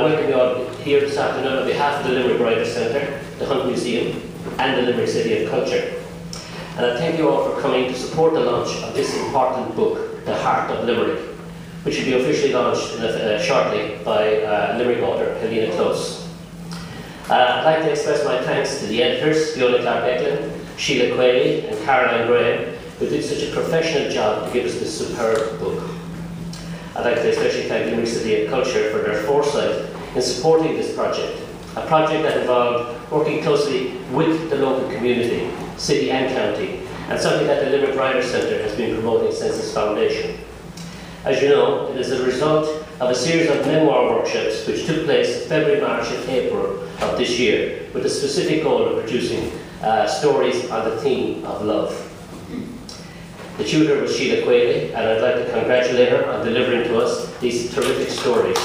I welcome you all here this afternoon on behalf of the Limerick Writers' Centre, the Hunt Museum, and the Limerick City of Culture. And I thank you all for coming to support the launch of this important book, The Heart of Limerick, which will be officially launched shortly by Limerick author Helena Close. I'd like to express my thanks to the editors, Fiona Clark-Eklund, Sheila Quayle and Caroline Graham, who did such a professional job to give us this superb book. I'd like to especially thank the Limerick City of Culture for their foresight in supporting this project, a project that involved working closely with the local community, city and county, and something that the Limerick Writers' Centre has been promoting since its foundation. As you know, it is a result of a series of memoir workshops which took place in February, March and April of this year, with the specific goal of producing stories on the theme of love. The tutor was Sheila Quayle, and I'd like to congratulate her on delivering to us these terrific stories.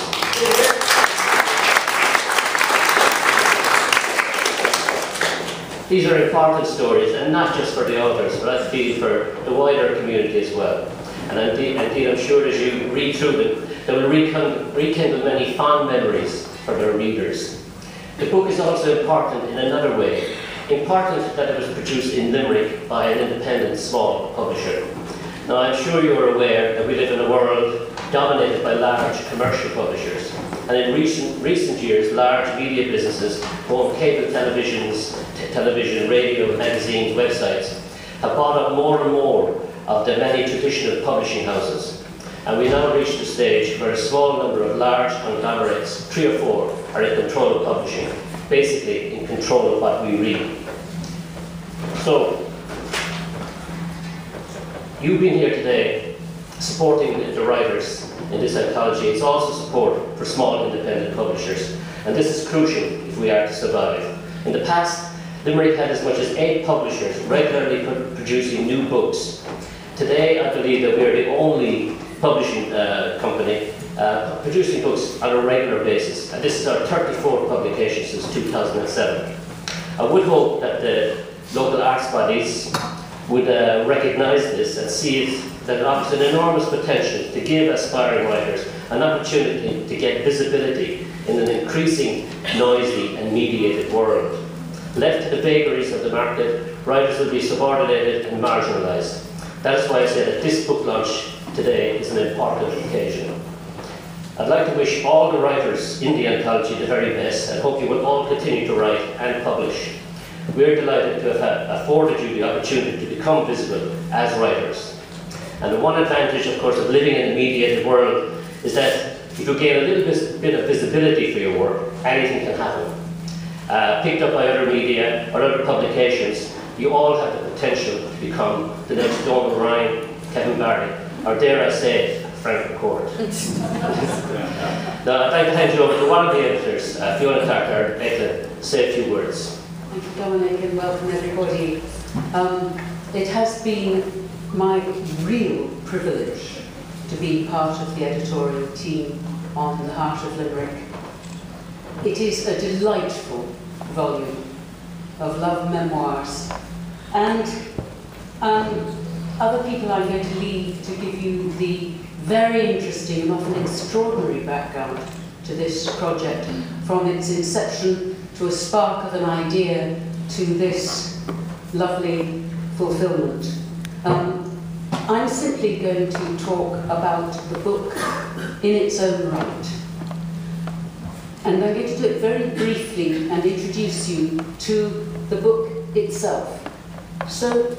These are important stories, and not just for the authors, but I feel for the wider community as well. And indeed I'm sure as you read through them, they will rekindle many fond memories for their readers. The book is also important in another way. Important that it was produced in Limerick by an independent small publisher. Now I'm sure you are aware that we live in a world dominated by large commercial publishers, and in recent years large media businesses, both cable television, radio, magazines, websites, have bought up more and more of the many traditional publishing houses. And we now reach the stage where a small number of large conglomerates, 3 or 4, are in control of publishing, basically in control of what we read. So, you've been here today supporting the writers in this anthology. It's also support for small independent publishers, and this is crucial if we are to survive. In the past, Limerick had as much as 8 publishers regularly producing new books. Today, I believe that we are the only publishing company producing books on a regular basis, and this is our 34th publication since 2007. I would hope that the local arts bodies would recognise this and see it that it offers an enormous potential to give aspiring writers an opportunity to get visibility in an increasing, noisy and mediated world. Left to the vagaries of the market, writers will be subordinated and marginalised. That is why I say that this book launch today is an important occasion. I'd like to wish all the writers in the anthology the very best, and hope you will all continue to write and publish. We are delighted to have afforded you the opportunity to become visible as writers. And the one advantage, of course, of living in a mediated world is that if you gain a little bit of visibility for your work, anything can happen. Picked up by other media or other publications, you all have the potential to become the next Donald Ryan, Kevin Barry, or dare I say, Frank McCourt. Now, I'd like to hand you over to one of the editors, Fiona Clark-Eklund, to say a few words. Thank you, Dominic, and welcome everybody. It has been my real privilege to be part of the editorial team on The Heart of Limerick. It is a delightful volume of love memoirs, and other people I'm going to leave to give you the very interesting and often extraordinary background to this project, from its inception to a spark of an idea to this lovely fulfillment. I'm simply going to talk about the book in its own right. And I'm going to do it very briefly and introduce you to the book itself. So,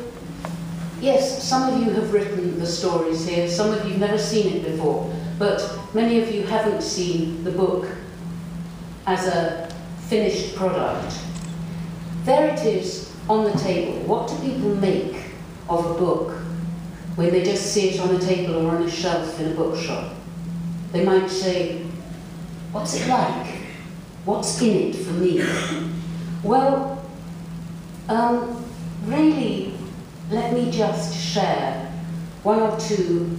yes, some of you have written the stories here, some of you have never seen it before, but many of you haven't seen the book as a finished product. There it is on the table. What do people make of a book when they just see it on a table or on a shelf in a bookshop? They might say, what's it like? What's in it for me? Well, really, let me just share one or two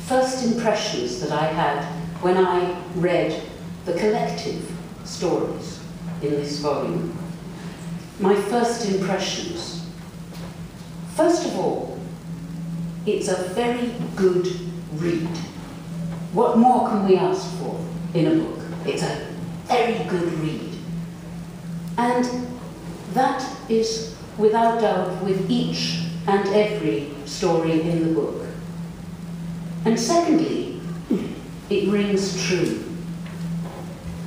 first impressions that I had when I read the collective stories in this volume. My first impressions. First of all, it's a very good read. What more can we ask for in a book? It's a very good read. And that is without doubt with each and every story in the book. And secondly, it rings true.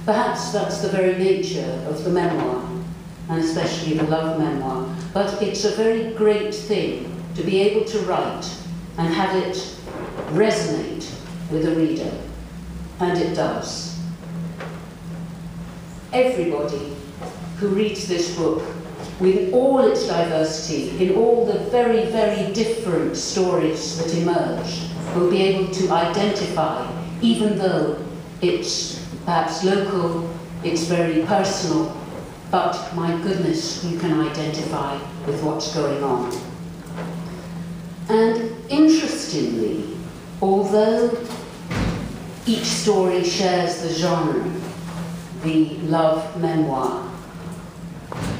Perhaps that's the very nature of the memoir, and especially the love memoir, but it's a very great thing to be able to write and have it resonate with the reader, and it does. Everybody who reads this book, with all its diversity, in all the very, very different stories that emerge, will be able to identify, even though it's perhaps local, it's very personal, but my goodness, you can identify with what's going on. And interestingly, although each story shares the genre, the love memoir,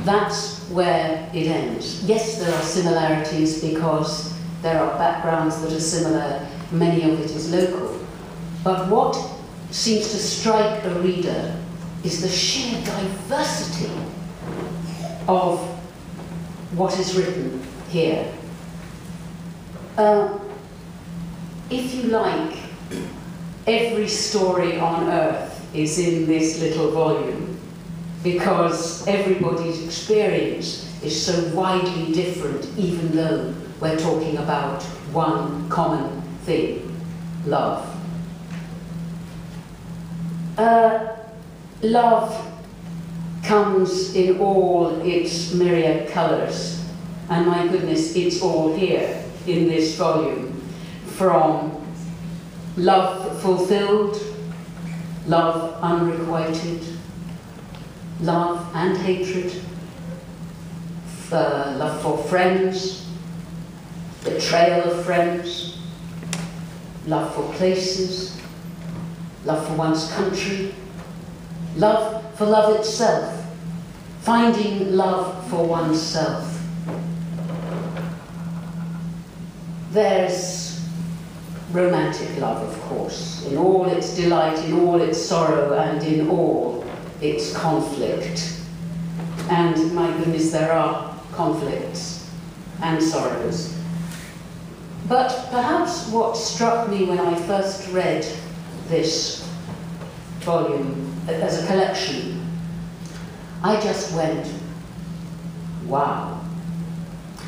that's where it ends. Yes, there are similarities because there are backgrounds that are similar, many of it is local, but what seems to strike a reader is the sheer diversity of what is written here. If you like, every story on earth is in this little volume because everybody's experience is so widely different, even though we're talking about one common thing, love. Love comes in all its myriad colours, and my goodness, it's all here in this volume, from love fulfilled, love unrequited, love and hatred, love for friends, betrayal of friends, love for places, love for one's country, love for love itself, finding love for oneself. There's romantic love, of course, in all its delight, in all its sorrow, and in all its conflict. And my goodness, there are conflicts and sorrows. But perhaps what struck me when I first read this volume as a collection, I just went, wow.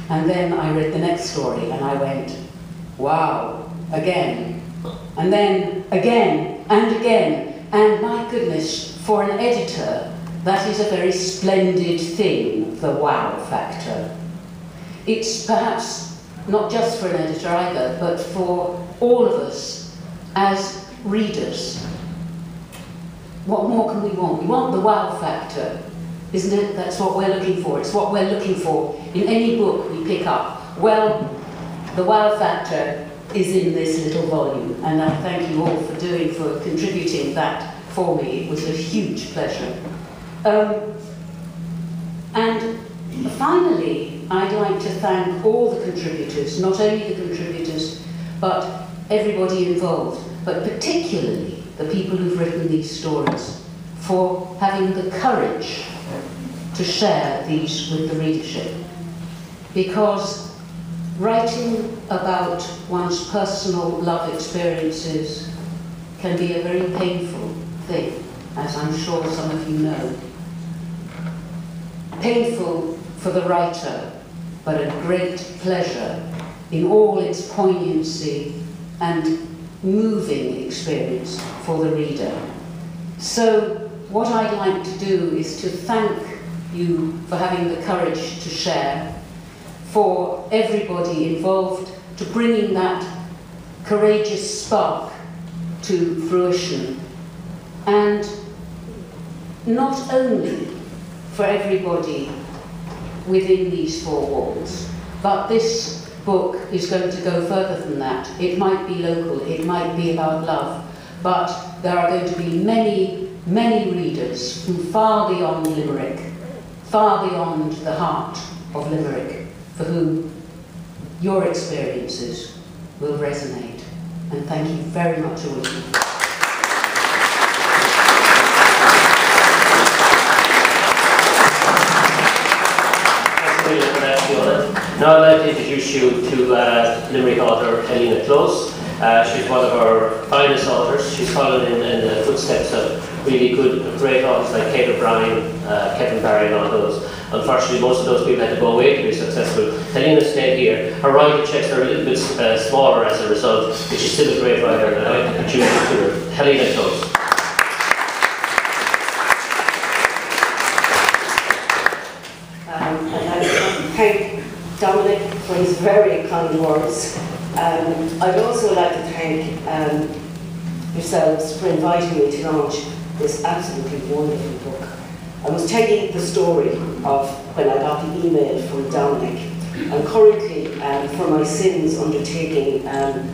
And then I read the next story and I went, wow, again. And then again and again. And my goodness, for an editor, that is a very splendid thing, the wow factor. It's perhaps not just for an editor either, but for all of us as readers. What more can we want? We want the wow factor, isn't it? That's what we're looking for. It's what we're looking for in any book we pick up. Well, the wow factor is in this little volume, and I thank you all for contributing that for me. It was a huge pleasure. And finally, I'd like to thank all the contributors, not only the contributors, but everybody involved, but particularly the people who've written these stories, for having the courage to share these with the readership. Because writing about one's personal love experiences can be a very painful thing, as I'm sure some of you know. Painful for the writer, but a great pleasure in all its poignancy and moving experience for the reader. So what I'd like to do is to thank you for having the courage to share, for everybody involved to bringing that courageous spark to fruition, and not only for everybody within these four walls, but this book is going to go further than that. It might be local, it might be about love, but there are going to be many, many readers from far beyond Limerick, far beyond the heart of Limerick, for whom your experiences will resonate. And thank you very much, all of you. Now I'd like to introduce you to Limerick author Helena Close. She's one of our finest authors. She's followed in the footsteps of really good, great authors like Kate O'Brien, Kevin Barry and all those. Unfortunately, most of those people had to go away to be successful. Helena stayed here. Her writing checks are a little bit smaller as a result, but she's still a great writer, and I'd like to introduce you to her. Helena Close. I'd like to thank Dominic for his very kind words. I'd also like to thank yourselves for inviting me to launch this absolutely wonderful book. I was telling the story of when I got the email from Dominic. I'm currently, for my sins, undertaking an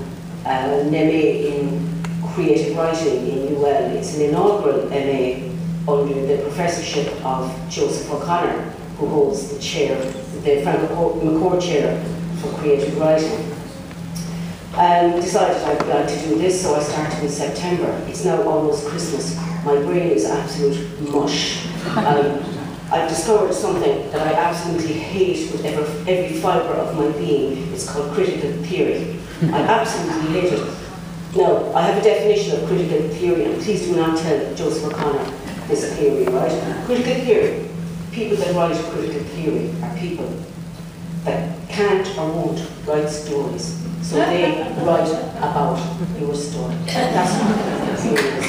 MA in creative writing in UL. It's an inaugural MA under the professorship of Joseph O'Connor, who holds the chair, the Frank McCord Chair for Creative Writing. Decided I'd like to do this, so I started in September. It's now almost Christmas. My brain is absolute mush. I've discovered something that I absolutely hate with every fibre of my being. It's called critical theory. I absolutely hate it. Now, I have a definition of critical theory, and please do not tell Joseph O'Connor this theory, right? Critical theory. People that write critical theory are people that can't or won't write stories. So they write about your story. That's what critical theory is.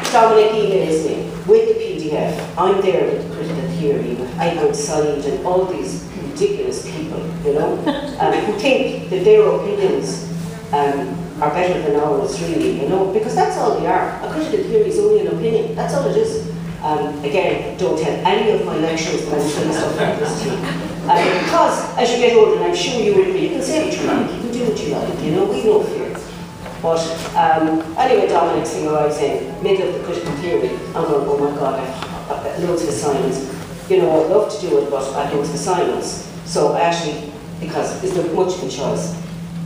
So Dominic emails me with the PDF. I'm there with the critical theory, with Edward Said and all these ridiculous people, you know, who think that their opinions are better than ours, really, you know, because that's all they are. A critical theory is only an opinion. That's all it is. Again, don't tell any of my lecturers that I'm saying stuff like this to you. Because as you get older, and I'm sure you will agree, you can say what you like, you can do what you like, you know, we know fear. But anyway, Dominic thing arrives in, middle of the critical theory. I'm going, oh my God, I've loads of assignments. You know, I'd love to do it, but I have loads of assignments. So I actually, because is there much of a choice?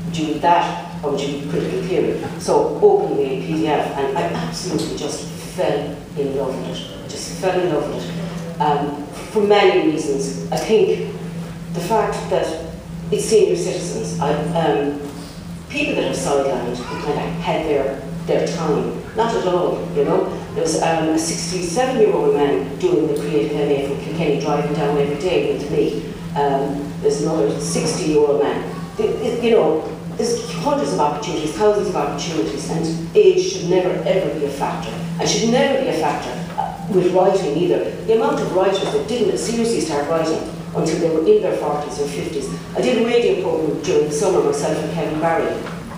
Would you read that, or would you read critical theory? So open the PDF, and I absolutely just fell in love with it. Just fell in love with it. For many reasons. I think the fact that it's senior citizens, people that have sidelined, who kind of had their time. Not at all, you know. There was a 67-year-old man doing the creative MA from Kilkenny, driving down every day with me. There's another 60-year-old man. You know, there's hundreds of opportunities, thousands of opportunities, and age should never ever be a factor. And should never be a factor with writing either. The amount of writers that didn't seriously start writing until they were in their 40s or 50s. I did a radio programme during the summer myself and Kevin Barry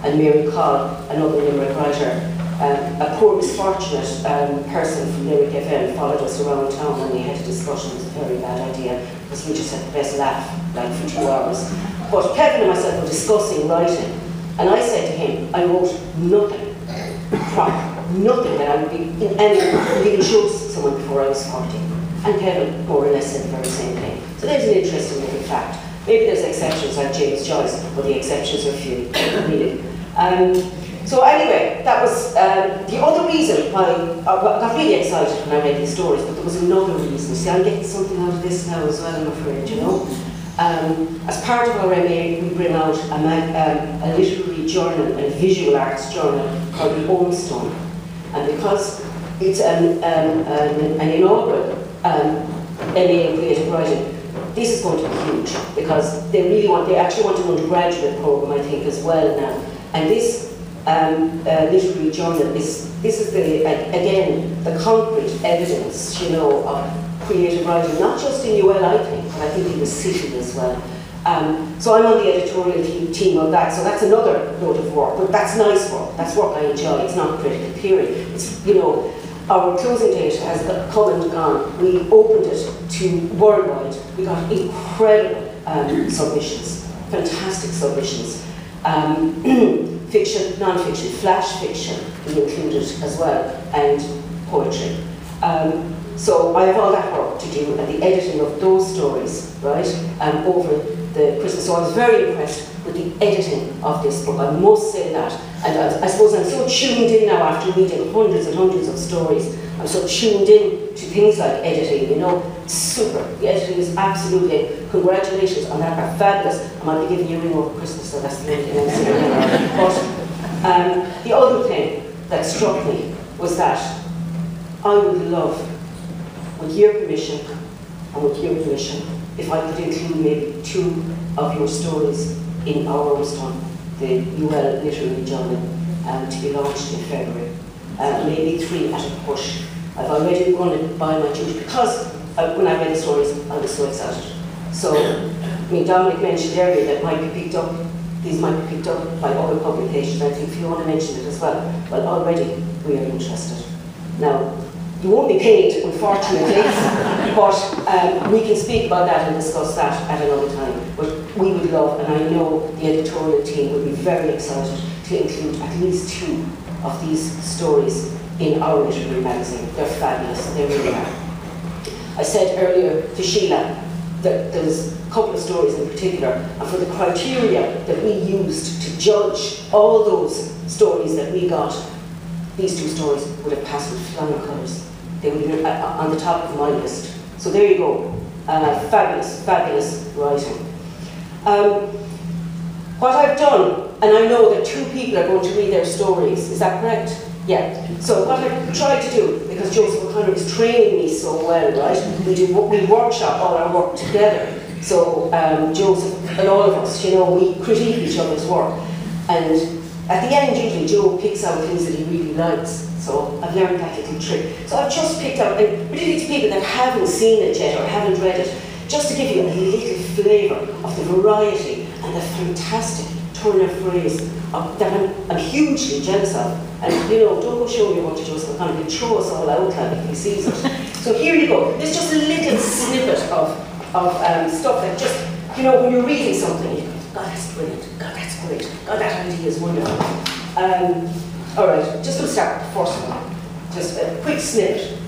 and Mary Coll, another Limerick writer. A poor misfortunate person from Limerick FM followed us around town when we had a discussion. It was a very bad idea because we just had the best laugh, like for 2 hours. But Kevin and myself were discussing writing, and I said to him, I wrote nothing proper, nothing that I would be in any even show someone before I was 40. And Kevin more or less said the very same thing. So there's an interesting little fact. Maybe there's exceptions like James Joyce, but the exceptions are few, really. So anyway, that was the other reason why I got really excited when I read these stories, but there was another reason. See, I'm getting something out of this now as well, I'm afraid, you know. As part of our MA, we bring out a literary journal, a visual arts journal called the Homestone. And because it's an inaugural MA in creative writing, this is going to be huge because they actually want an undergraduate program, I think, as well now. And this literary journal is again the concrete evidence, you know, of creative writing, not just in UL, I think, but I think in the city as well. So I'm on the editorial team of that, so that's another load of work, but that's nice work. That's work I enjoy. It's not critical theory. It's, you know, our closing date has come and gone. We opened it to worldwide. We got incredible submissions, fantastic submissions. Fiction, non-fiction, flash fiction we included as well, and poetry. So I have all that work to do and the editing of those stories, right, over the Christmas. So I was very impressed with the editing of this book, I must say that. And I suppose I'm so tuned in now after reading hundreds and hundreds of stories. I'm so tuned in to things like editing, you know, super. The editing is absolutely, congratulations on that part, fabulous. I might be giving you a ring over Christmas, so that's the only thing I'm saying. But the other thing that struck me was that I would love, with your permission and with your permission, if I could include maybe 2 of your stories in our Ormstown, the UL Literary Journal, to be launched in February. Maybe 3 at a push. I've already run it by my tutor because when I read the stories, I was so excited. So, I mean, Dominic mentioned earlier that might be picked up, these might be picked up by other publications. I think Fiona mentioned it as well. Well, already we are interested. Now, you won't be paid, unfortunately, but we can speak about that and discuss that at another time. But we would love, and I know the editorial team would be very excited to include at least 2 of these stories in our literary magazine. They're fabulous, they really are. I said earlier to Sheila that there was a couple of stories in particular, and for the criteria that we used to judge all those stories that we got, these 2 stories would have passed with flying colours. They would have been on the top of my list. So there you go. Fabulous, fabulous writing. What I've done, and I know that 2 people are going to read their stories, is that correct? Yeah. So what I've tried to do, because Joseph O'Connor is training me so well, right? We workshop all our work together. So Joseph and all of us, you know, we critique each other's work. And at the end, usually Joe picks out things that he really likes. So I've learned that little trick. So I've just picked out, and particularly to people that haven't seen it yet or haven't read it, just to give you a little flavour of the variety and the fantastic turn of phrase that I'm hugely jealous of. And you know, don't go showing your work to Joseph O'Connor, he'll throw us all out like if he sees it. So here you go. There's just a little snippet of stuff that just, you know, when you're reading something, you go, God, that's brilliant. God, that's great. God, that idea is wonderful. All right, just to start with the first one. Just a quick snippet.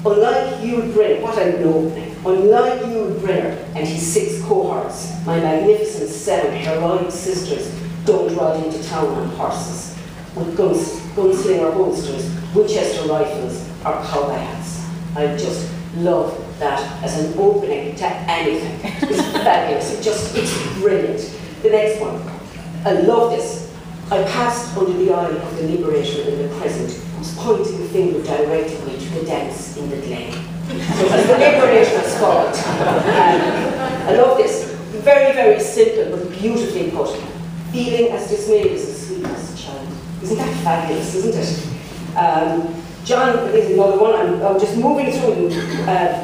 Unlike Hugh Brenner, what I know, unlike Hugh Brenner and his 6 cohorts, my magnificent 7 heroic sisters don't ride into town on horses with gunslinger holsters, Winchester rifles, or cowboy hats. I just love that as an opening to anything. It's fabulous. It's brilliant. The next one. I love this. I passed under the eye of the liberator in the present, whose pointing finger directed me to the dance in the glen. So it was the liberator's fault. I love this. Very, very simple, but beautifully put. Feeling as dismayed as the sweetest child. Isn't that fabulous, isn't it? John is another one. I'm just moving through.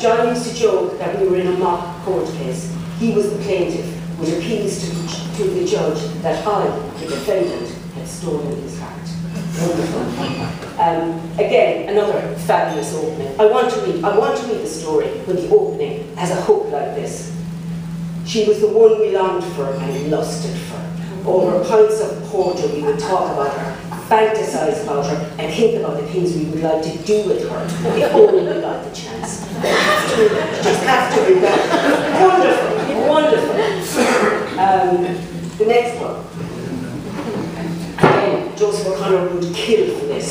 John used to joke that we were in a mock court case. He was the plaintiff, with appeals to the judge that I, the defendant, had stolen his heart. Wonderful. Again, another fabulous opening. I want to read the story when the opening has a hook like this. She was the one we longed for and lusted for. Over pints of porter, we would talk about her, fantasize about her, and think about the things we would like to do with her if only we got the chance. Just have to be that. Wonderful, wonderful. The next one. Again, Joseph O'Connor would kill for this.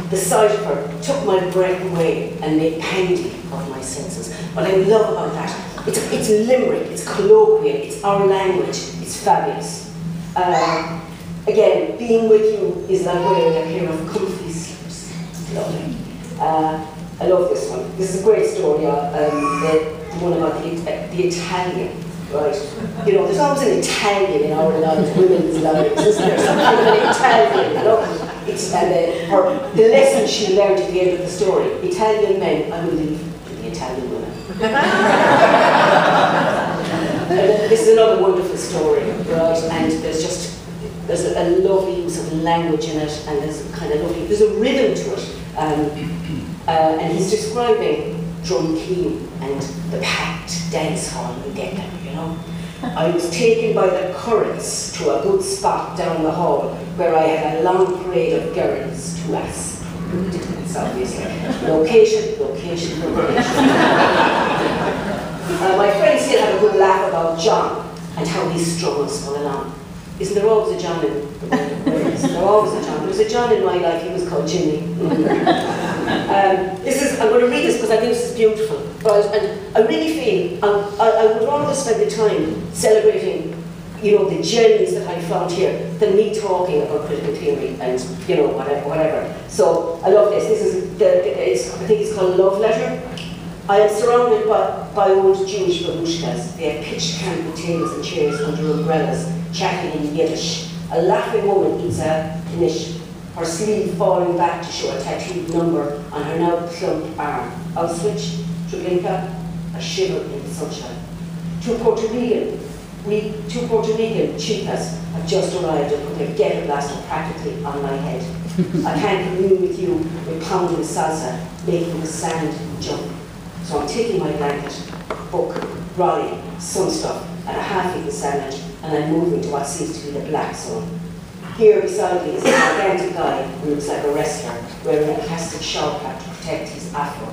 The sight of her took my breath away and made pandy of my senses. What I love about that, it's Limerick, it's colloquial, it's our language, it's fabulous. Again, being with you is like wearing a pair of comfy slippers. Lovely. I love this one. This is a great story, the one about the Italian, right? You know, there's always an Italian in our lives, women's lives, isn't there? Something of an Italian, you know? The lesson she learned at the end of the story, Italian men, I will leave to the Italian women. This is another wonderful story, right? And there's a lovely use of language in it, and there's a rhythm to it. And he's describing Drumkeen and the packed dance hall in Deccan, you know. I was taken by the currents to a good spot down the hall where I had a long parade of girls to ask. It's obviously location. My friends still have a good laugh about John and how he struggles all along. Isn't there always a John in the world? There's always a John. There was a John in my life, he was called Jimmy. I'm going to read this because I think this is beautiful. Right? And I really feel I would rather spend the time celebrating, the gems that I found here than me talking about critical theory and, whatever. So I love this. This is I think it's called Love Letter. I am surrounded by old Jewish babushkas. They have pitched camp tables and chairs under umbrellas, chatting in Yiddish. A laughing woman eats a knish, her sleeve falling back to show a tattooed number on her now plump arm. Auschwitz, Treblinka, a shiver in the sunshine. Two Puerto Rican chicas have just arrived and put their ghetto blaster practically on my head. I can't commune with you with pounding salsa, making the sand jump. So I'm taking my blanket, book, brolly, sun stuff, and a half-eaten sandwich, and I'm moving to what seems to be the black zone. Here beside me is a gigantic guy who looks like a wrestler, wearing a plastic shower cap to protect his afro.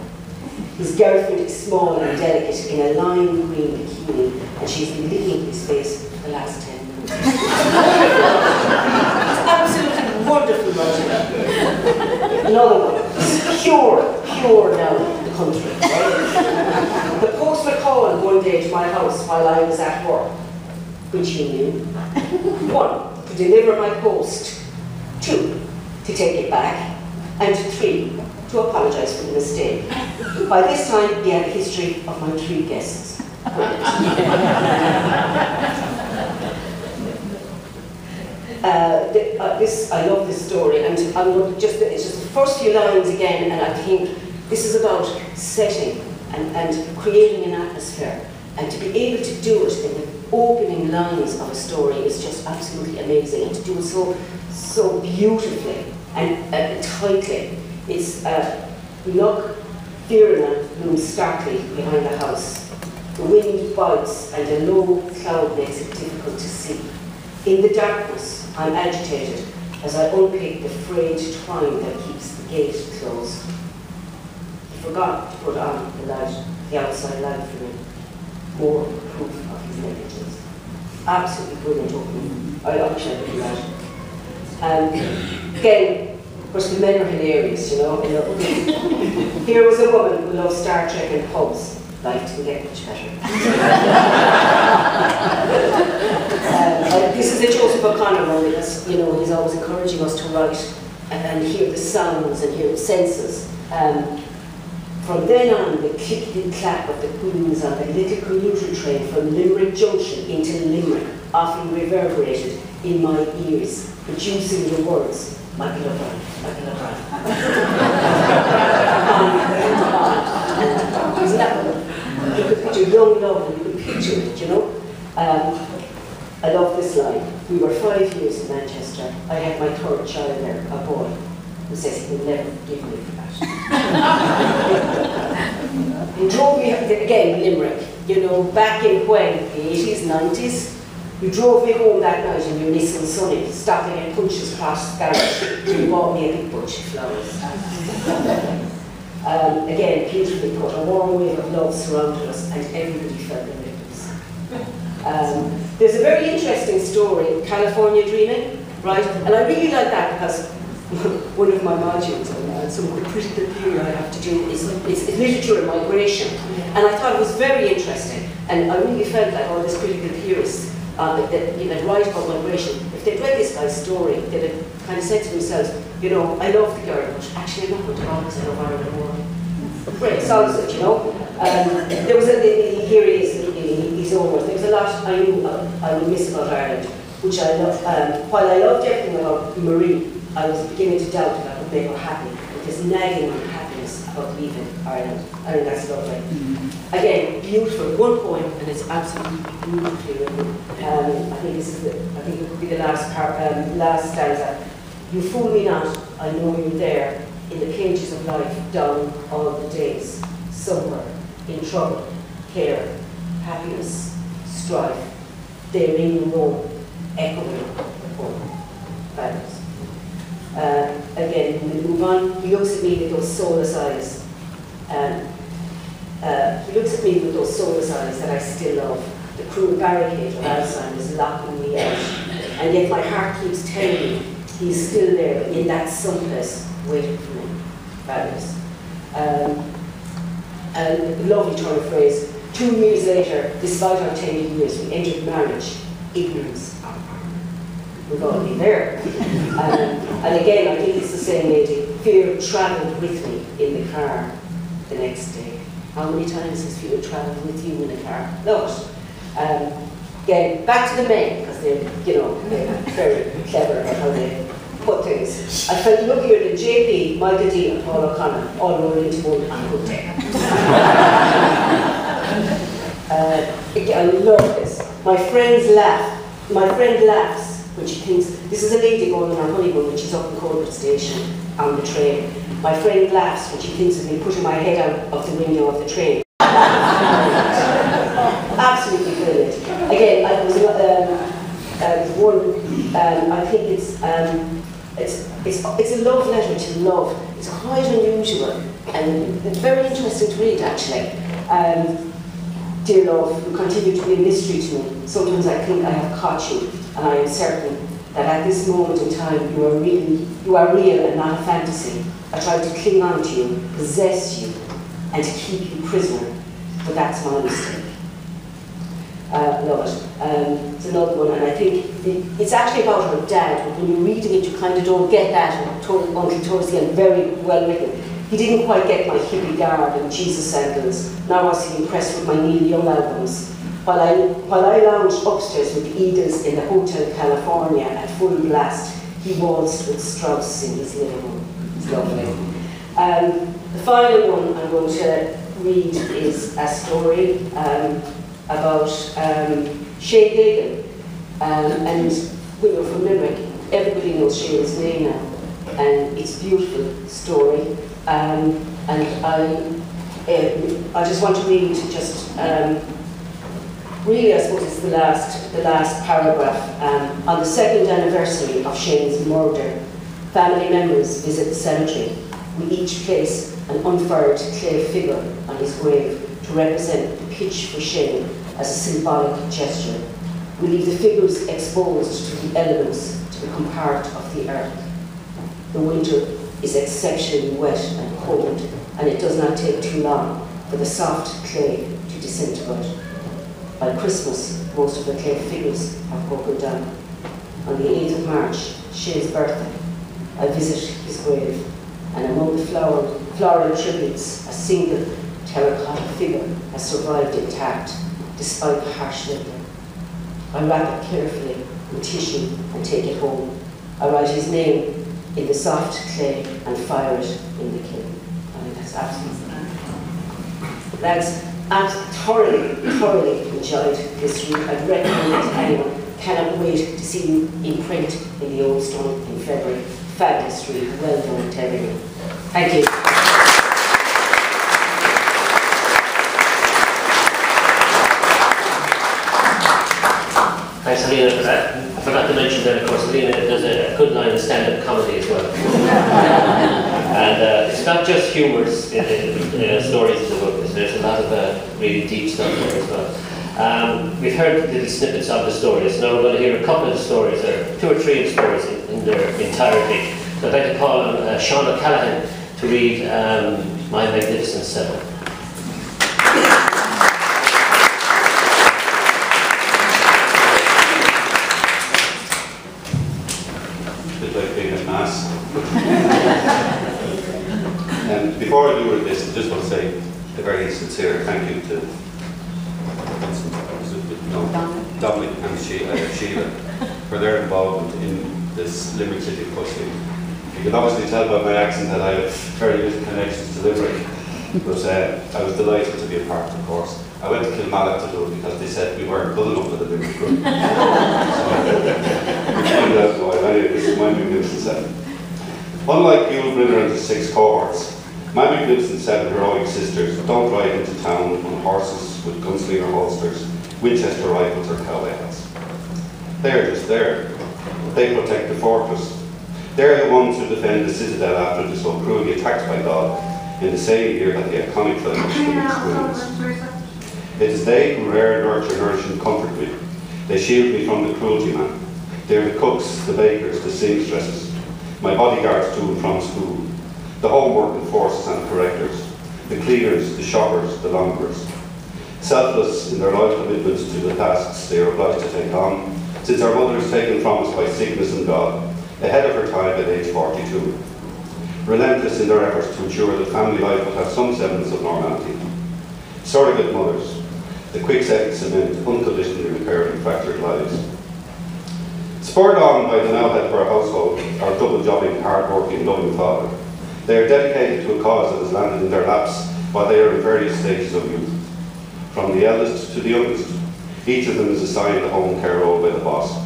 His girlfriend is small and delicate in a lime green bikini, and she's been licking his face for the last 10 minutes. It's absolutely wonderful, Roger. Another one. Pure now in the country. Right? The postman called one day to my house while I was at work, which he knew. 1, to deliver my post. 2, to take it back. And 3, to apologise for the mistake. By this time, he had a history of my 3 guests. I love this story, and it's just the first few lines again, and I think this is about setting and creating an atmosphere, and to be able to do it in the opening lines of a story is just absolutely amazing, and to do it so beautifully and tightly. It's look, Fiona looms starkly behind the house. The wind bites and a low cloud makes it difficult to see. In the darkness, I'm agitated as I unpick the frayed twine that keeps the gate closed. He forgot to put on the outside light for me. More proof of his negligence. Absolutely brilliant opening. I actually do that. Again, of course, the men are hilarious, Here was a woman who loved Star Trek and pubs. Life didn't get much better. This is a Joseph O'Connor one because, he's always encouraging us to write and hear the sounds and hear the senses. From then on, the click-clack of the queens on the little commuter train from Limerick Junction into Limerick often reverberated in my ears, producing the words, Michael O'Brien, Michael O'Brien. Isn't that one? You could picture young love and you could picture it, I love this line. We were 5 years in Manchester. I had my 3rd child there, a boy, who says he will never forgive me for that. He drove me, again, Limerick, back in when, the 80s, 90s, you drove me home that night in your Nissan Sunny, stopping at Punch's Cross Garage. You bought me a big bunch of flowers. Again, beautifully put, a warm wave of love surrounded us and everybody felt the ripples. There's a very interesting story, California Dreaming, right? And I really like that because one of my modules on some of the critical theory I have to do is literature and migration. And I thought it was very interesting. And I really felt like all these critical theorists that write about migration, if they'd read this guy's story, they'd have kind of said to themselves, I love the girl, but actually I'm not going to go because I love Ireland more. Great, sounds it, There was here he is, he's over. There was a lot I knew I would miss about Ireland, which I loved. While I loved everything about Marie, I was beginning to doubt if I could make her happy, with this nagging unhappiness about leaving Ireland. I think that's lovely. Again, beautiful, one poem, and it's absolutely beautifully written. I think it will be the last stanza. You fool me not, I know you're there, in the pages of life, down all the days, somewhere, in trouble, care, happiness, strife, therein you roam, echoing home. Fabulous. Again, we move on. He looks at me with those soulless eyes. He looks at me with those soulless eyes that I still love. The cruel barricade of Alzheimer's locking me out. And yet my heart keeps telling me he's still there in that someplace waiting for me. Fabulous. And a lovely turn of phrase, 2 years later, despite our 10 years, we entered marriage, ignorance. We've all been there. And again, I think it's the same lady. Fear travelled with me in the car the next day. How many times has fear travelled with you in a car? Lot. Again, back to the men, because they're, they're very clever about how they put things. I felt luckier than JP, Michael D and Paul O'Connor all rolled into one on a good day. I love this. My friend laughs when she thinks, this is a lady going on her honeymoon when she's up in Corbett Station on the train. My friend laughs when she thinks of me putting my head out of the window of the train. Absolutely brilliant. Again, I was I think it's a love letter to love. It's quite unusual and very interesting to read, actually. Dear love, you continue to be a mystery to me. Sometimes I think I have caught you, and I am certain that at this moment in time you are real and not a fantasy. I try to cling on to you, possess you, and to keep you prisoner, but that's my mistake. Love it. It's another one, and I think it's actually about her dad, but when you're reading it, you kind of don't get that until towards the end. Very well written. He didn't quite get my hippie garb and Jesus sandals, nor was he impressed with my Neil Young albums. While I lounged upstairs with the Eagles in the Hotel California at full blast, he waltzed with Strauss in his living room. It's lovely. The final one I'm going to read is a story about Shane Gagan. And when you're from Limerick, everybody knows Shane's name now. And it's a beautiful story. And I just want to read really, I suppose it's the last paragraph. On the 2nd anniversary of Shane's murder, family members visit the cemetery. We each place an unfired clay figure on his grave to represent the pitch for Shane as a symbolic gesture. We leave the figures exposed to the elements to become part of the earth. The winter is exceptionally wet and cold, and it does not take too long for the soft clay to disintegrate. By Christmas, most of the clay figures have broken down. On the 8th of March, Shane's birthday, I visit his grave, and among the floral tributes, a single terracotta figure has survived intact, despite the harsh weather. I wrap it carefully in tissue and take it home. I write his name in the soft clay and fire it in the kiln. I think that's absolutely. I've thoroughly enjoyed this read. I'd recommend it to anyone. Cannot wait to see you in print in the Old Stone in February. Fabulous read. Well done to everyone. Thank you. Thanks, Helena, for that. I forgot to mention that, of course, Helena does a good line of stand-up comedy as well. And it's not just humorous in stories in the book. There's a lot of really deep stuff there as well. We've heard little snippets of the stories. Now we're going to hear a couple of the stories, or 2 or 3 of the stories in their entirety. So I'd like to call on Sean O'Callaghan to read My Magnificent Seven. Before I do this, I just want to say a very sincere thank you to Dominic and Sheila for their involvement in this Limerick City Pushing. You can obviously tell by my accent that I have very little connections to Limerick, but I was delighted to be a part of the course. I went to Kilmallock to do it because they said we weren't good enough for the Limerick group. So anyway, this is My Magnificent Seven. Unlike Yule Brynner and the 6 cohorts, My Magnificent 7 heroic sisters don't ride into town on horses with gunslinger holsters, Winchester rifles or cowboy hats. They're just there. They protect the fortress. They're the ones who defend the citadel after it is so cruelly attacked by God in the same year that the iconic film was released. It is they who rear, nurture, nourish and comfort me. They shield me from the cruelty man. They're the cooks, the bakers, the seamstresses, my bodyguards to and from school. the homework enforcers and correctors, the cleaners, the shoppers, the launderers. Selfless in their loyal commitments to the tasks they are obliged to take on, since our mother is taken from us by sickness and God, ahead of her time at age 42. Relentless in their efforts to ensure that family life would have some semblance of normality. Surrogate mothers, the quick-set cement, unconditionally repairing fractured lives. Spurred on by the now head of our household, our double-jobbing, hard-working, loving father, they are dedicated to a cause that has landed in their laps while they are in various stages of youth. From the eldest to the youngest, each of them is assigned a home care role by the boss,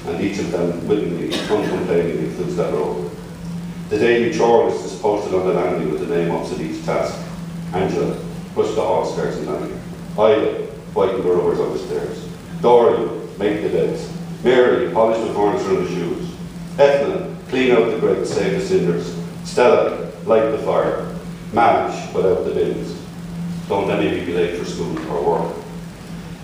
and each of them willingly, uncomplainingly fills that role. The daily chore list is posted on the landing with the name opposite each task. Angela, brush the hall stairs and landing. Ida, whiten the rubbers on the stairs. Dorian, make the beds. Mary, polish the furniture and the shoes. Ethna, clean out the grate, save the cinders. Stella, light the fire. Madge, put out the bins. Don't any of you be late for school or work.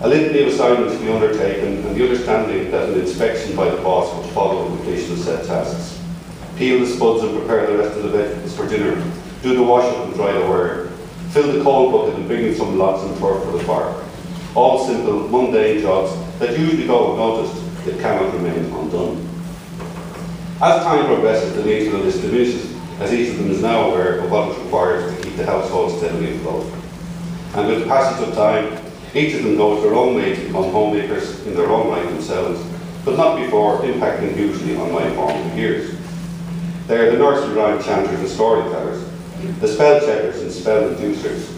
A litany of assignments to be undertaken, and the understanding that an inspection by the boss would follow the completion of said tasks. Peel the spuds and prepare the rest of the vegetables for dinner. Do the wash-up and dry the wire. Fill the coal bucket and bring in some logs and turf for the fire. All simple, mundane jobs that usually go unnoticed, yet cannot remain undone. As time progresses, the need for the list diminishes, as each of them is now aware of what is required to keep the household steadily afloat. And with the passage of time, each of them goes their own way to become homemakers in their own right themselves, but not before impacting hugely on my formative years. They are the nursery rhyme chanters and storytellers, the spell checkers and spell inducers.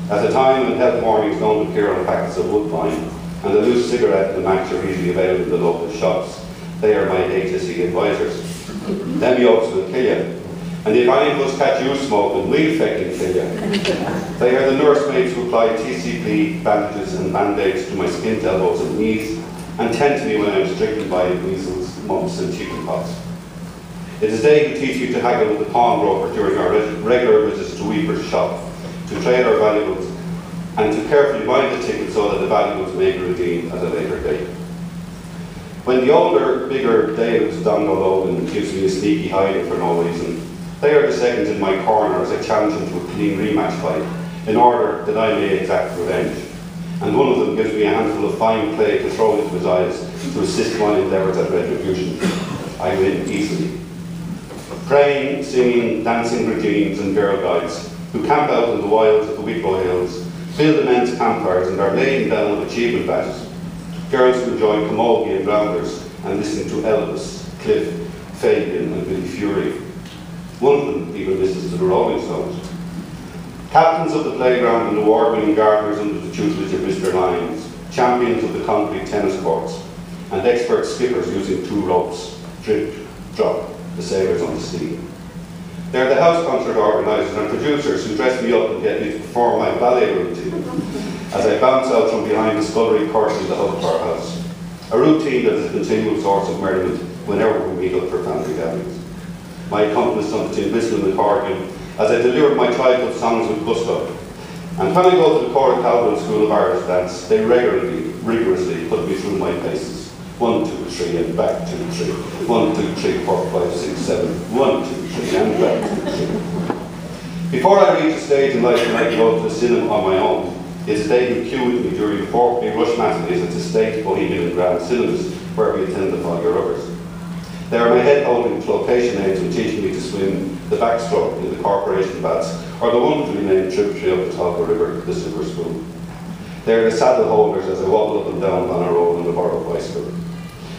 At a time when health warnings don't appear on packets of woodbine, and a loose cigarette and a match are easily available in the local shops, they are my HSE advisors. Them yokes will kill you. And if any of us catch you smoking, we'll effectively kill you. They are the nursemaids who apply TCP, bandages and band-aids to my skinned elbows and knees, and tend to me when I'm stricken by measles, mumps and chickenpox. It is they who teach you to haggle with the pawnbroker during our regular visits to Weaver's shop, to trade our valuables, and to carefully bind the ticket so that the valuables may be redeemed at a later date. When the older, bigger Dave's Dongo Logan gives me a sneaky hiding for no reason, they are the seconds in my corner as I challenge him to a clean rematch fight, in order that I may exact revenge. And one of them gives me a handful of fine clay to throw into his eyes to assist my endeavours at retribution. I win easily. Praying, singing, dancing regimes and girl guides, who camp out in the wilds of the Wicklow Hills, build immense campfires and are laying down of achievement badges. Girls who enjoy camogie and rounders and listening to Elvis, Cliff, Fabian and Billy Fury. One of them even listens to the Rolling Stones. Captains of the playground and award-winning gardeners under the tutelage of Mr. Lyons, champions of the concrete tennis courts, and expert skippers using 2 ropes, drip, drop, the sailors on the sea. They are the house concert organisers and producers who dress me up and get me to perform my ballet routine as I bounce out from behind the scullery curtain in the hub of our house. A routine that is a continual source of merriment whenever we meet up for family gatherings. My accompanist on the tin whistle and accordion as I deliver my childhood songs with gusto. And when I go to the Cora Calvin School of Irish Dance, they rigorously put me through my paces. 1, 2, 3 and back 2, 3. 1, 2, 3, 4, 5, 6, 7. 1, 2, 3 and back 2, 3. Before I reach a stage in life when I can go to the cinema on my own, it is they who queue with me during the 4-day rush matinees at the State, Bohemian and Grand Cinemas, where we attend the Fogger Rubbers. They are my head-holding flotation aids who teach me to swim the backstroke in the corporation baths, or the wonderfully named tributary of the Talca River, the Silver Spoon. They are the saddle holders as I wobble up and down on a road on the borough bicycle.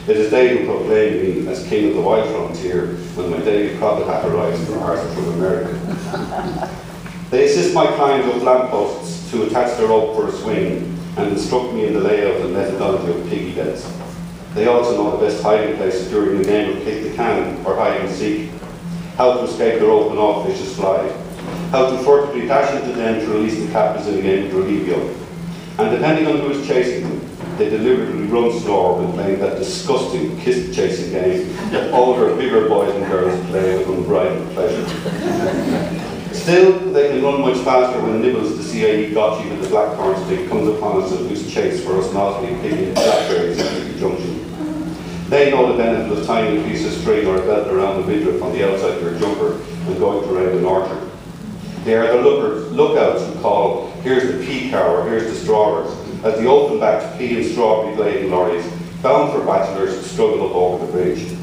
It is they who proclaim me as king of the wild frontier when my daily profit hat arrives from Arthur from America. They assist my clients with lampposts to attach the rope for a swing and instruct me in the layout and methodology of piggy beds. They also know the best hiding places during the game of kick the can or hide and seek, how to escape the rope and all fishes fly, how to furtively dash into them to release the captives in a game of Relievio. And depending on who is chasing them, they deliberately run slower when playing that disgusting kiss-chasing game that older, bigger boys and girls play with unbridled pleasure. Still, they can run much faster when Nibbles, the CAE gotchi with the blackthorn stick, comes upon us in loose chase for us naughtily picking blackberries at the junction. They know the benefit of tying a piece of string or a belt around the midriff on the outside of your jumper and going to raid an orchard. They are the lookouts who call, here's the pea cow or here's the strawers, as the open-backed pea and strawberry laden lorries, bound for bachelors, struggle up over the bridge.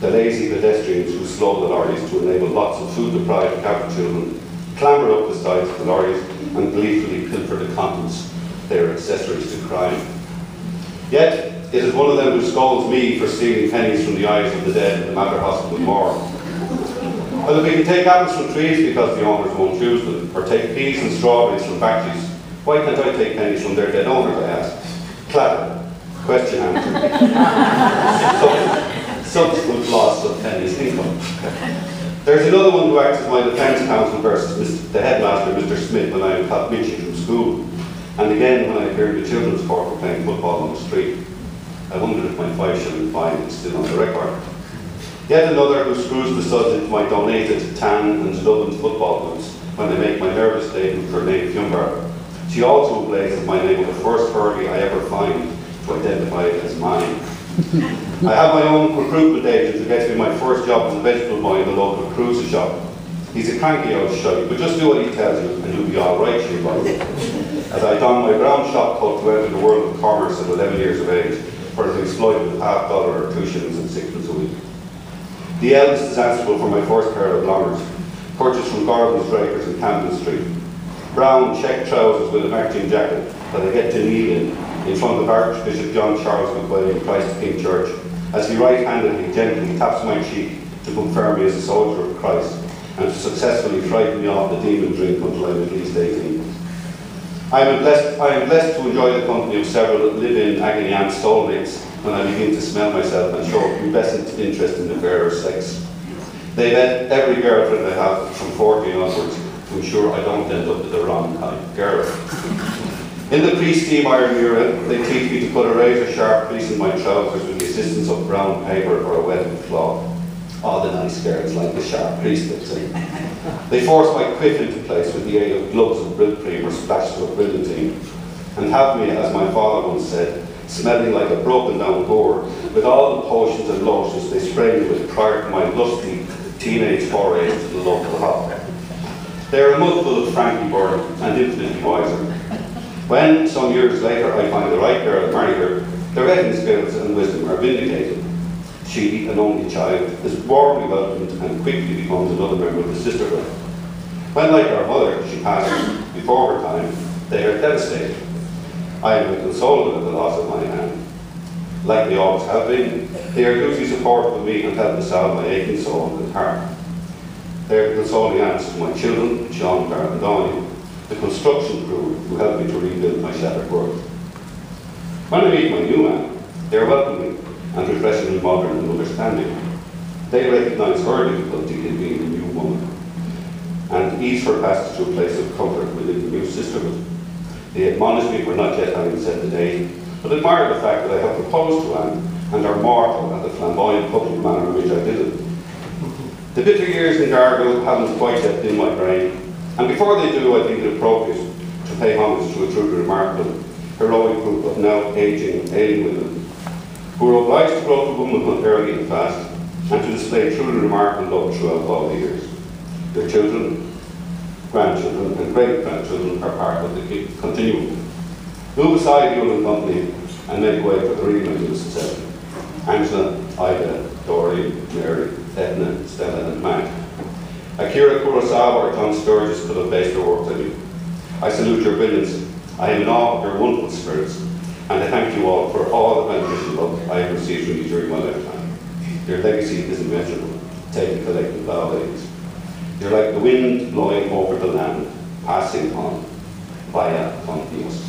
The lazy pedestrians who slow the lorries to enable lots of food-deprived Catholic children clamber up the sides of the lorries and gleefully pilfer the contents, their accessories to crime. Yet, it is one of them who scolds me for stealing pennies from the eyes of the dead in the Mater Hospital morgue. Well, if we can take apples from trees because the owners won't choose them, or take peas and strawberries from factories, why can't I take pennies from their dead owners, I ask? Clatter. Question answered. Subsequent loss of pennies income. There's another one who acts as my defence counsel versus the headmaster, Mr. Smith, when I am caught bitching from school. And again when I appear in the children's court for playing football on the street. I wondered if my 5-shilling fine is still on the record. Yet another who screws the suds into my donated tan and Dublin football boots when I make my nervous statement for Nate Fjumbar. She also blazes my name with the first hurry I ever find to identify it as mine. I have my own recruitment agent who gets me my first job as a vegetable boy in the local cruiser shop. He's a cranky old shite, but just do what he tells you and you'll be alright, she replies. As I don my brown shop coat to enter the world of commerce at 11 years of age, for an exploited $50 or 2 shillings and 6pence a week. The eldest is answerable for my first pair of bloggers, purchased from Gordon's Drapers in Camden Street. Brown check trousers with a matching jacket that I get to kneel in front of Archbishop John Charles McQuaid in Christ the King Church, as he right-handedly gently taps my cheek to confirm me as a soldier of Christ and to successfully frighten me off the demon drink until I'm at least 18. I am blessed to enjoy the company of several live-in agony aunt soulmates when I begin to smell myself and show pubescent interest in the fairer sex. They vet every girlfriend I have from 40 onwards to ensure I don't end up with the wrong kind of girl. In the pre-steam iron myriad, they teach me to put a razor-sharp crease in my trousers with the assistance of brown paper or a wetted cloth. All the nice girls like the sharp crease, they say. They force my quiff into place with the aid of gloves of Brill cream or splashes of brilliantine, and have me, as my father once said, smelling like a broken down boar, with all the potions and lotions they sprayed me with prior to my lusty teenage foray into the local hop. They are a mouthful of Frankie Byrne and infinitely wiser. When, some years later, I find the right girl and marry her, their vetting skills and wisdom are vindicated. She, an only child, is warmly welcomed and quickly becomes another member of the sisterhood. When, like our mother, she passes before her time, they are devastated. I am inconsolable at the loss of my aunt. Like they always have been, they are hugely supportive of me and help to salve my aching soul and heart. They are the consoling aunts to my children, Sean, Gareth and Donnie, the construction crew who helped me to rebuild my shattered world. When I meet my new aunt, they are welcoming and refreshingly modern and understanding. They recognise her difficulty in being a new woman and ease her passage to a place of comfort within the new sisterhood. They admonish me for not yet having set the date, but admire the fact that I have proposed to Anne and are mortal at the flamboyant public manner in which I did it. The bitter years in Gargle haven't quite yet been my brain, and before they do, I think it appropriate to pay homage to a truly remarkable, heroic group of now aging, ailing women who were obliged to grow to womanhood early and fast, and to display truly remarkable love throughout all the years. Their children, grandchildren, and great-grandchildren are part of the continuum. Move aside you and company, and make way for the real magnificent Angela, Ida, Doreen, Mary, Edna, Stella, and Mac. Akira Kurosawa or Tom Sturges could have based their work on you. I salute your brilliance. I am in awe of your wonderful spirits, and I thank you all for all the beneficial love I have received from you during my lifetime. Your legacy is immeasurable. Take a collective bow, ladies. You're like the wind blowing over the land, passing on, via continuous.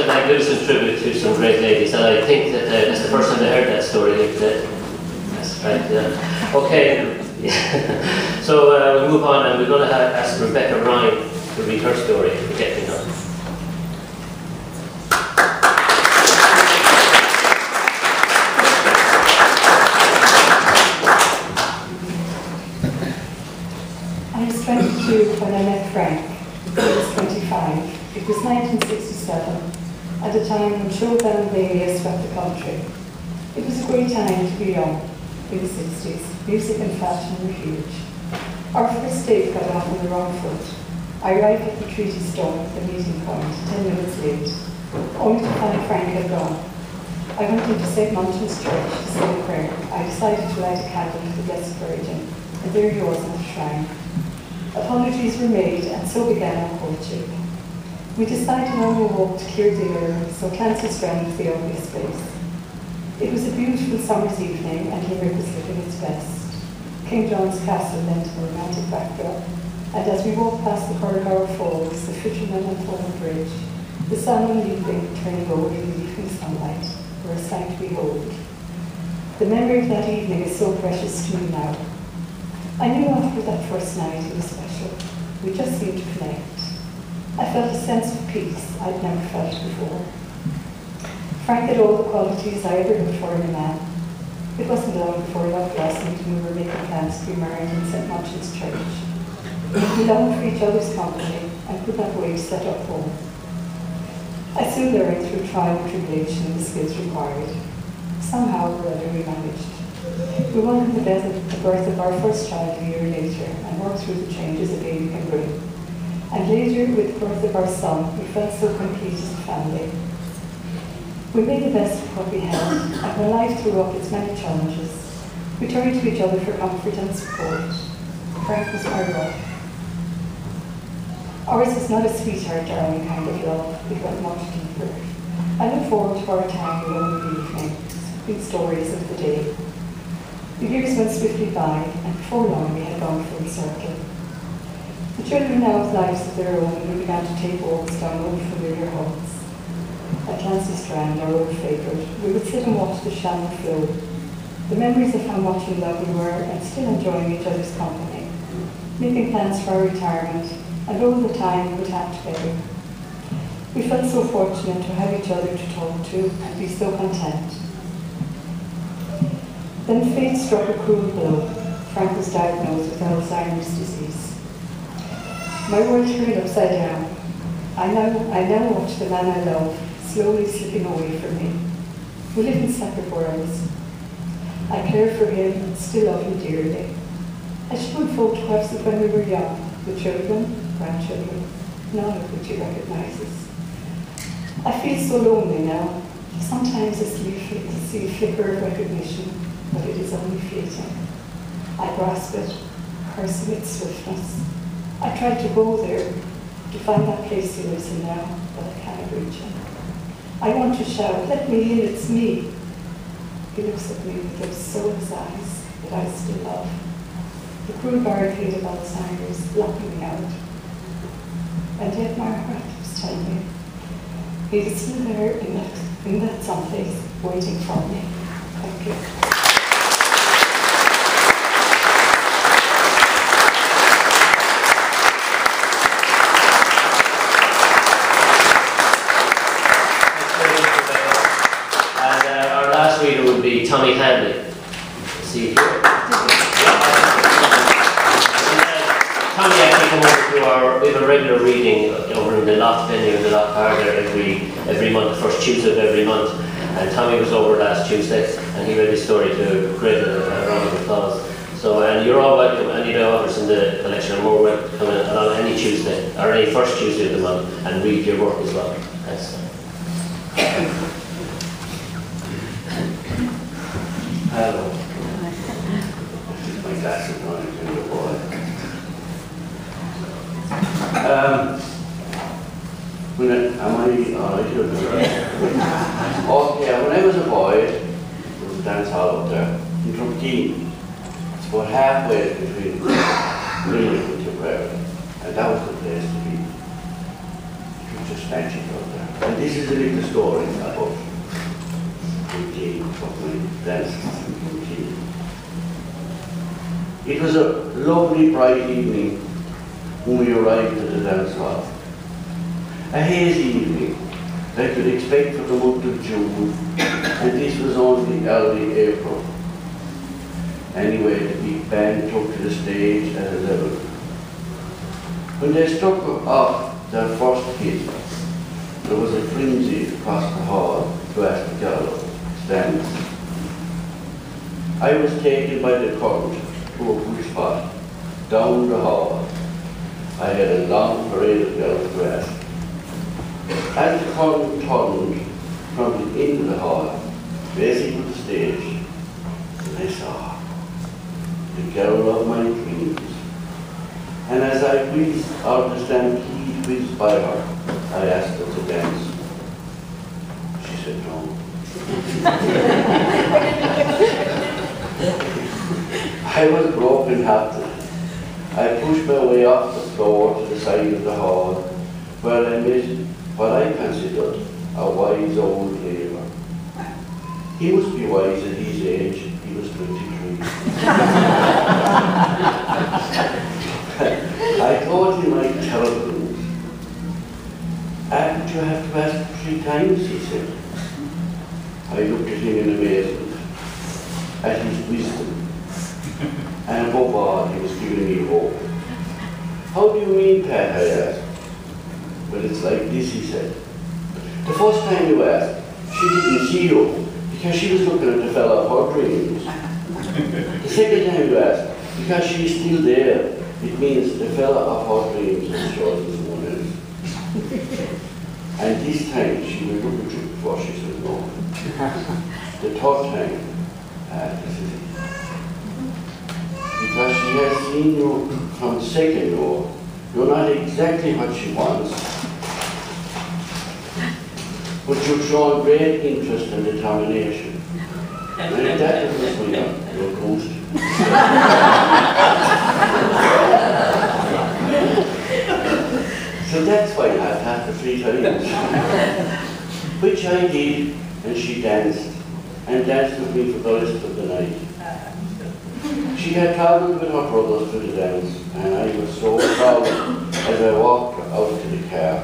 Magnificent tribute to some great ladies, and I think that that's the first time I heard that story. That's right, yeah. Okay, so we'll move on, and we're going to ask Rebecca Ryan to read her story, Forget Me Not. time when showdown mania swept the country. It was a great time to be young in the 60s. Music and fashion were huge. Our first date got off on the wrong foot. I arrived at the Treaty Stone at the meeting point 10 minutes late, only to find Frank had gone. I went into St. Martin's Church to say a prayer. I decided to light a candle to the Blessed Virgin, and there he was on the shrine. Apologies were made, and so began our courtship. We decided on a walk to clear the air, so Clancy Strand was the obvious place. It was a beautiful summer's evening, and Limerick was looking its best. King John's Castle lent a romantic backdrop, and as we walked past the Corridor Falls, the fishermen on Thorn Bridge, the sun and leaping turning gold in the evening sunlight were a sight to behold. The memory of that evening is so precious to me now. I knew after that first night it was special. We just seemed to connect. I felt a sense of peace I'd never felt before. Frank had all the qualities I ever looked for in a man. It wasn't long before love blossomed and we were making plans to be married in St. Martin's Church. We longed for each other's company and could not wait to set up home. I soon learned through trial and tribulation the skills required. Somehow or other we managed. We wanted the birth of our first child a year later and worked through the changes a baby can bring. And later, with the birth of our son, we felt so complete as a family. We made the best of what we had, and when life threw up its many challenges, we turned to each other for comfort and support. Frank was my rock. Ours is not a sweetheart darling kind of love, it went much deeper. I look forward to our time alone in the evening, sweeping stories of the day. The years went swiftly by, and before long we had gone full circle. The children now have lives of their own, and we began to take walks down old familiar halls. At Clancy Strand, our old favourite, we would sit and watch the Shannon flow. The memories of how much in love we were, and still enjoying each other's company, making plans for our retirement, and all the time we would have together. We felt so fortunate to have each other to talk to and be so content. Then fate struck a cruel blow. Frank was diagnosed with Alzheimer's disease. My world turned upside down. I now watch the man I love slowly slipping away from me. We live in separate worlds. I care for him and still love him dearly. I showed photographs of when we were young, the children, grandchildren, none of which he recognises. I feel so lonely now. Sometimes I see a flicker of recognition, but it is only fleeting. I grasp it, cursing its swiftness. I tried to go there, to find that place he lives in now, but I cannot reach him. I want to shout, let me in, it's me. He looks at me with those soulless eyes that I still love. The cruel barricade of Alzheimer's blocking me out. And yet my heart was telling me, he is still there in that someplace, waiting for me. Thank you. Would be Tommy Hanley. See you here. Tommy actually come over to we have a regular reading over in the Loft venue in the Loft Parlour every month, the first Tuesday of every month. And Tommy was over last Tuesday and he read his story to a great round of applause. So, and you're all welcome, any of the authors in the collection are more welcome to come in along any Tuesday, or any first Tuesday of the month and read your work as well. Thanks. Hello. My glasses on, I'm a boy. Okay, when I was a boy, there was a dance hall up there in Drumkeen. It's about halfway between Limerick and Tipperary, and that was the place to be. It was just magic out there. And this is a little story about It was a lovely bright evening when we arrived at the dance hall. A hazy evening I could expect for the month of June, and this was only early April. Anyway, the big band took to the stage at 11. When they struck off their first hit, there was a frenzy across the hall to ask the girl to dance. I was taken by the current to a good spot down the hall. I had a long parade of girls to ask. As the curtain turned from the end of the hall, facing the stage, I saw the girl of my dreams. And as I whizzed out the stampede whizzed by her, I asked her to dance. She said no. I was broken-hearted. I pushed my way off the floor to the side of the hall, where I met what I considered a wise old labour. He must be wise at his age. He was 23. I told him my terrible news. "Did you have to ask 3 times?" he said. I looked at him in amazement, at his wisdom, and above all, he was giving me hope. "How do you mean, Pat?" I asked. "Well, it's like this," he said. "The first time you asked, she didn't see you because she was looking at the fella of her dreams. The second time you asked, because she's still there, it means the fella of her dreams has chosen someone else. And this time she will look at you before she says no. The third time, this is it. Because she has seen you from the second no, you're not exactly what she wants, but you've shown great interest and determination. And that was when you're ghost." So that's why I've had the 3 times. Which I did, and she danced, and danced with me for the rest of the night. She had travelled with her brothers to the dance, and I was so proud as I walked out to the car.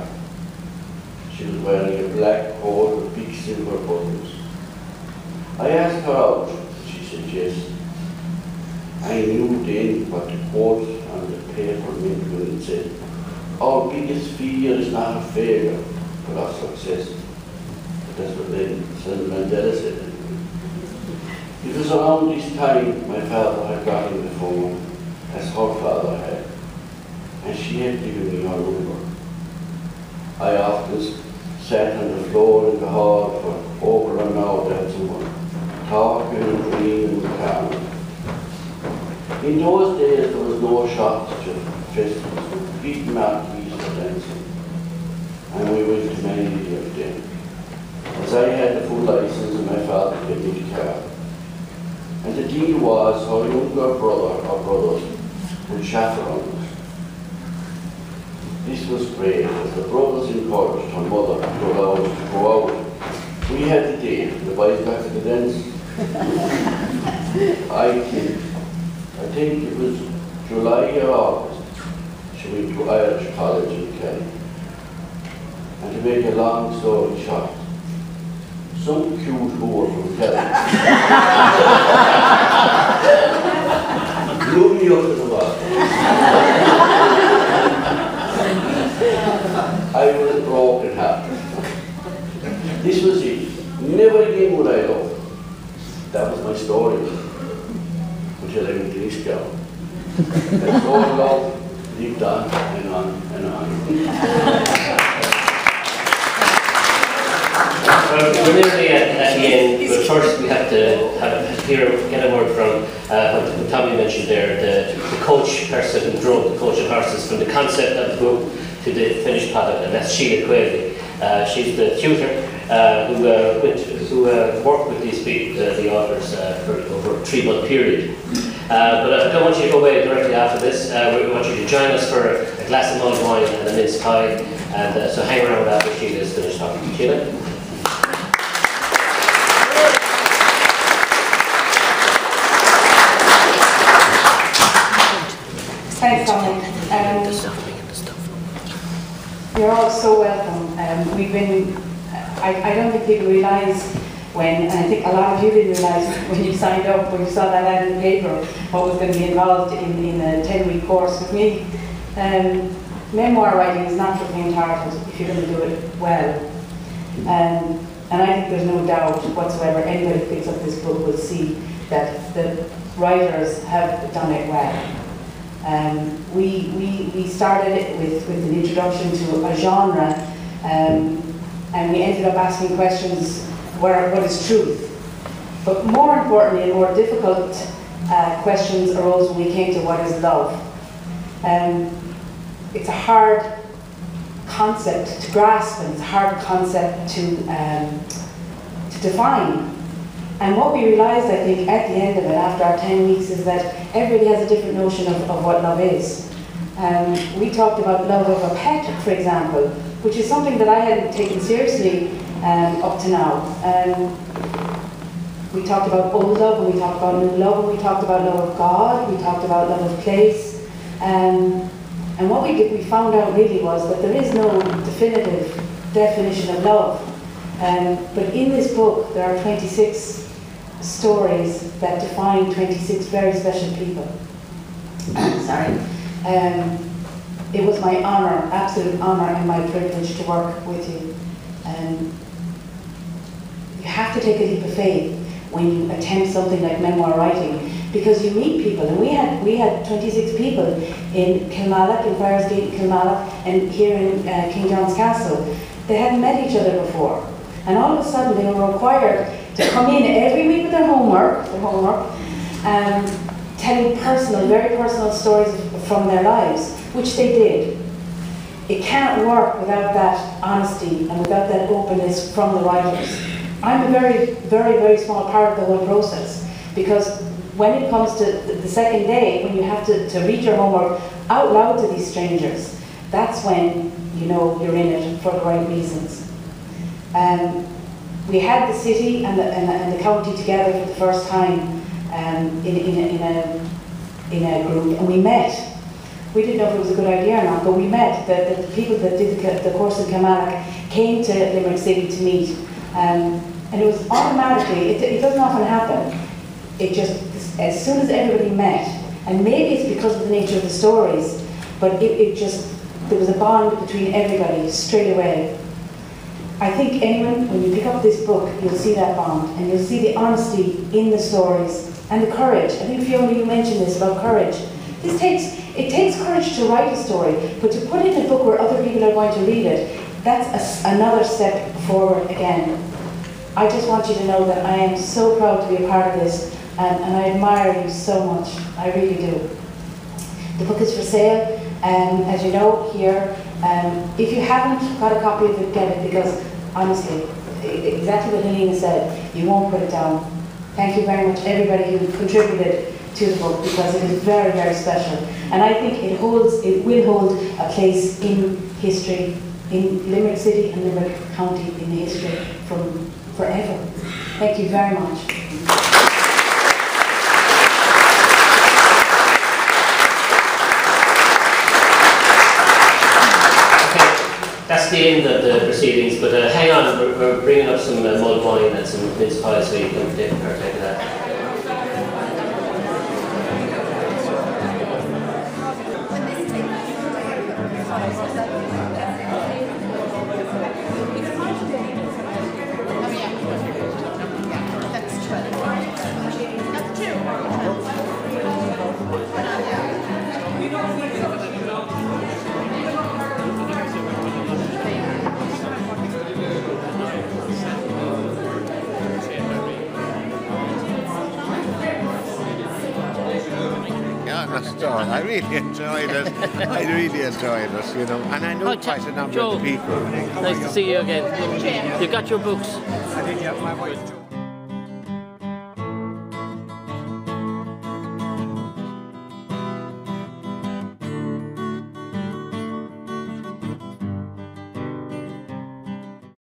She was wearing a black coat with big silver buttons. I asked her out, she said yes. I knew then what the quote on the paper meant when it said, "Our biggest fear is not a failure, but our success." That's what then Sentimentality said. It was around this time my father had got him the phone, as her father had, and she had given me her number. I often sat on the floor in the hall for over an hour without someone, talking and dreaming and calming. In those days there was no shops, just festivals with big marquees for dancing, and we went to many of them. As I had the full license and my father gave me the car. And the deal was her younger brother or brothers would chaperone us. This was great, as the brothers encouraged her mother to allow us to go out. We had the date, the boys got to the dance. I think it was July or August, she went to Irish College in Kelly. And to make a long story short, some cute whore from Kelly blew me up in the water. I was broken hearted. This was it. Never again would I love. That was my story. Until I went to this girl. And so love lived on and on and on. Well, we're nearly at the end, but first we have to get a word from what Tommy mentioned there, the coach person who drove the coach of horses from the concept of the book to the finished product, and that's Sheila Quayle. She's the tutor who worked with these people, the authors, for over a 3-month period. But I don't want you to go away directly after this. We want you to join us for a glass of mulled wine and a mince pie, and so hang around after Sheila is finished talking. Sheila? Thanks, Dominic. You're all so welcome. We've been, I don't think people realise when, and I think a lot of you didn't realise when you signed up, when you saw that ad in the paper, what was going to be involved in a 10-week course with me. Memoir writing is not for faint-hearted if you're going to do it well. And I think there's no doubt whatsoever anybody who picks up this book will see that the writers have done it well. We started it with an introduction to a genre, and we ended up asking questions, what is truth? But more importantly and more difficult questions arose when we came to what is love. It's a hard concept to grasp, and it's a hard concept to define. And what we realised, I think, at the end of it, after our 10 weeks, is that everybody has a different notion of what love is. We talked about love of a pet, for example, which is something that I hadn't taken seriously up to now. We talked about old love, and we talked about new love, and we talked about love of God, we talked about love of place. And what we found out really was that there is no definitive definition of love. But in this book, there are 26 stories that define 26 very special people. Sorry. It was my honour, absolute honour, and my privilege to work with you. You have to take a leap of faith when you attempt something like memoir writing, because you meet people, and we had 26 people in Kilmallock, in Friarsgate, Kilmallock, and here in King John's Castle. They hadn't met each other before, and all of a sudden they were required to come in every week with their homework, telling very personal stories from their lives, which they did. It can't work without that honesty and without that openness from the writers. I'm a very, very, very small part of the whole process, because when it comes to the second day, when you have to read your homework out loud to these strangers, that's when you know you're in it for the right reasons. We had the city and the county together for the first time in a group, and we met. We didn't know if it was a good idea or not, but we met. The people that did the course in Kilmallock came to Limerick City to meet, and it was automatically, it doesn't often happen, it just, as soon as everybody met, and maybe it's because of the nature of the stories, but there was a bond between everybody straight away. I think anyone, when you pick up this book, you'll see that bond, and you'll see the honesty in the stories, and the courage. I think Fiona, you mentioned this about courage. It takes courage to write a story, but to put it in a book where other people are going to read it, that's another step forward again. I just want you to know that I am so proud to be a part of this, and I admire you so much. I really do. The book is for sale, as you know, here. If you haven't got a copy of it, get it, because honestly, exactly what Helena said, you won't put it down. Thank you very much, everybody who contributed to the book, because it is very, very special. And I think it will hold a place in history, in Limerick City and Limerick County, in the history from forever. Thank you very much. That's the end of the proceedings, but hang on, we're bringing up some mulled wine and some mince pies so you can partake of that. I really enjoyed it. I really enjoyed it, you know. And I know quite a number of the people. Nice to see you again. You got your books? I did, yeah, my wife.